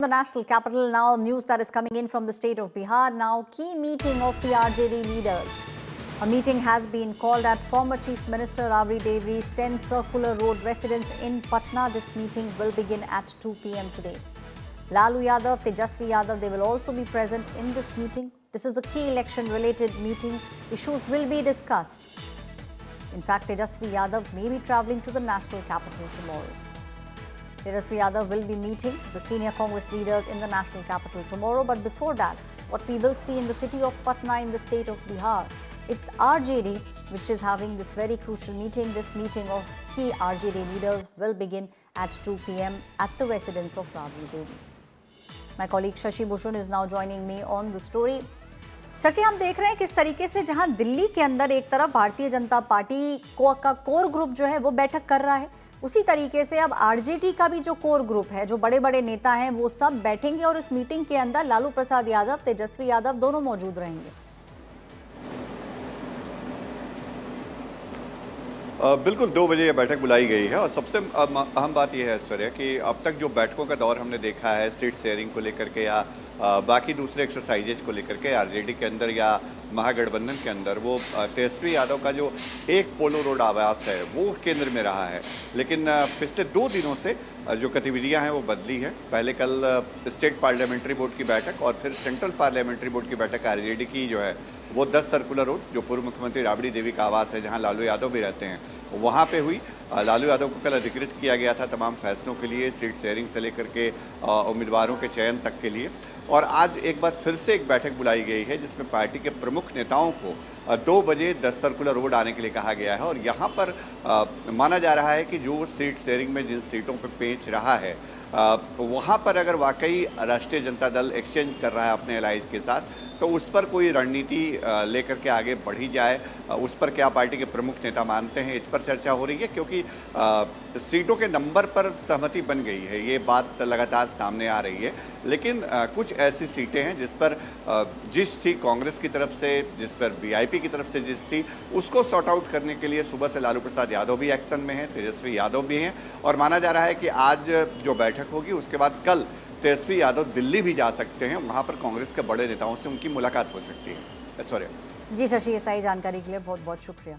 The national capital now, news that is coming in from the state of Bihar now, key meeting of the RJD leaders. A meeting has been called at former Chief Minister Rabri Devi's 10 Circular Road residence in Patna. This meeting will begin at 2 p.m. today. Lalu Yadav, Tejasvi Yadav, they will also be present in this meeting. This is a key election-related meeting. Issues will be discussed. In fact, Tejasvi Yadav may be travelling to the national capital tomorrow. Tejasvi Yadav will be meeting the senior Congress leaders in the national capital tomorrow. But before that, what we will see in the city of Patna in the state of Bihar, it's RJD which is having this very crucial meeting. This meeting of key RJD leaders will begin at 2 p.m. at the residence of Rabri Devi. My colleague Shashi Bhushan is now joining me on the story. Shashi, हम देख रहे हैं किस तरीके से जहां दिल्ली के अंदर एक तरफ भारतीय जनता पार्टी का कोर ग्रुप जो है वो बैठक कर रहा है, उसी तरीके से अब आरजेडी का भी जो कोर ग्रुप है, जो बड़े बड़े नेता हैं, वो सब बैठेंगे और इस मीटिंग के अंदर लालू प्रसाद यादव, तेजस्वी यादव दोनों मौजूद रहेंगे। बिल्कुल 2 बजे यह बैठक बुलाई गई है और सबसे अहम बात यह है ऐश्वर्या कि अब तक जो बैठकों का दौर हमने देखा है सीट शेयरिंग को लेकर के या बाकी दूसरे एक्सरसाइजेज को लेकर के आरजेडी के अंदर या महागठबंधन के अंदर, वो तेजस्वी यादव का जो एक पोलो रोड आवास है वो केंद्र में रहा है। लेकिन पिछले 2 दिनों से जो गतिविधियां हैं वो बदली है। पहले कल स्टेट पार्लियामेंट्री बोर्ड की बैठक और फिर सेंट्रल पार्लियामेंट्री बोर्ड की बैठक आरजेडी की जो है वो 10 सर्कुलर रोड, जो पूर्व मुख्यमंत्री राबड़ी देवी का आवास है जहां लालू यादव भी रहते हैं, वहां पे हुई। लालू यादव को कल अधिकृत किया गया था तमाम फैसलों के लिए, सीट शेयरिंग से लेकर के उम्मीदवारों के चयन तक के लिए। और आज एक बार फिर से एक बैठक बुलाई गई है जिसमें पार्टी के प्रमुख नेताओं को 2 बजे 10 सर्कुलर रोड आने के लिए कहा गया है। और यहाँ पर माना जा रहा है कि जो सीट शेयरिंग में जिन सीटों पर पेंच रहा है वहाँ पर अगर वाकई राष्ट्रीय जनता दल एक्सचेंज कर रहा है अपने एलाइज के साथ, तो उस पर कोई रणनीति लेकर के आगे बढ़ी जाए, उस पर क्या पार्टी के प्रमुख नेता मानते हैं, इस पर चर्चा हो रही है। क्योंकि सीटों के नंबर पर सहमति बन गई है, ये बात लगातार सामने आ रही है। लेकिन कुछ ऐसी सीटें हैं जिस पर जिस थी कांग्रेस की तरफ से, जिस पर वीआईपी की तरफ से जिस थी, उसको सॉर्ट आउट करने के लिए सुबह से लालू प्रसाद यादव भी एक्शन में हैं, तेजस्वी यादव भी हैं। और माना जा रहा है कि आज जो बैठक होगी उसके बाद कल तेजस्वी यादव दिल्ली भी जा सकते हैं, वहां पर कांग्रेस के बड़े नेताओं से उनकी मुलाकात हो सकती है। ऐश्वर्या जी शशि, ये सारी जानकारी के लिए बहुत बहुत शुक्रिया।